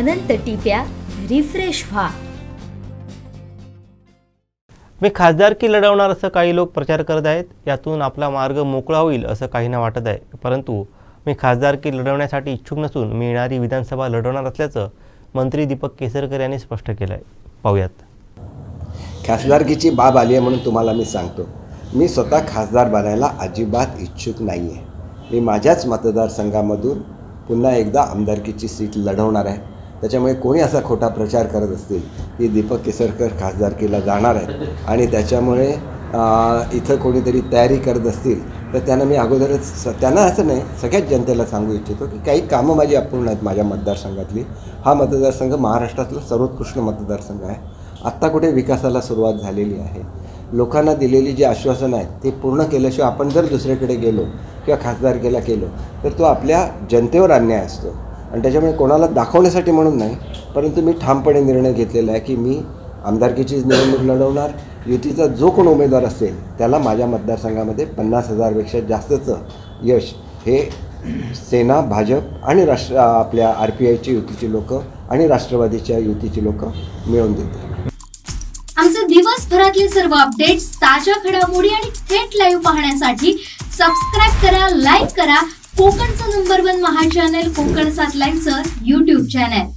अनंत टिप्या refresh व्हा. मी खासदारकी लढवणार असं काही लोक प्रचार करत आहेत. यातून आपला मार्ग मोकळा होईल असं काहींना वाटत आहे. परंतु मी खासदारकी लढवण्यासाठी इच्छुक नसून मी येणारी विधानसभा लढवणार असल्याचं मंत्री दीपक केसरकर यांनी स्पष्ट केलं आहे. पाहूयात. खासदारकीची बाब आली आहे म्हणून तुम्हाला मी सांगतो, मी स्वतः खासदार बनायला अजिबात इच्छुक नाही आहे. मी माझ्याच मतदारसंघामधून पुन्हा एकदा आमदारकीची सीट लढवणार आहे. त्याच्यामुळे कोणी असा खोटा प्रचार करत असतील की दीपक केसरकर खासदारकीला जाणार आहेत आणि त्याच्यामुळे इथं कोणीतरी तयारी करत असतील तर त्यांना मी अगोदरच त्यांना असं नाही, सगळ्याच जनतेला सांगू इच्छितो की काही कामं माझी अपूर्ण आहेत माझ्या मतदारसंघातली. हा मतदारसंघ महाराष्ट्रातला सर्वोत्कृष्ट मतदारसंघ आहे. आत्ता कुठे विकासाला सुरुवात झालेली आहे. लोकांना दिलेली जी आश्वासनं आहेत ते पूर्ण केल्याशिवाय आपण जर दुसरीकडे गेलो किंवा खासदारकीला केलो तर तो आपल्या जनतेवर अन्याय असतो. आणि त्याच्यामुळे कोणाला दाखवण्यासाठी म्हणून नाही, परंतु मी ठामपणे निर्णय घेतलेला आहे की मी आमदारकीचीच निवडणूक लढवणार. युतीचा जो कोण उमेदवार असेल त्याला माझ्या मतदारसंघामध्ये 50,000पेक्षा जास्तचं यश हे सेना, भाजप आणि आपल्या RPIची युतीची लोकं आणि राष्ट्रवादीच्या युतीची लोकं मिळून देतील. आमचे दिवसभरातले सर्व अपडेट्स, ताज्या घडामोडी आणि थेट लाईव्ह पाहण्यासाठी सबस्क्राईब करा, लाईक करा कोकणचं नंबर 1 महा चॅनल कोकण 7 लाईव्हचं YouTube चॅनल.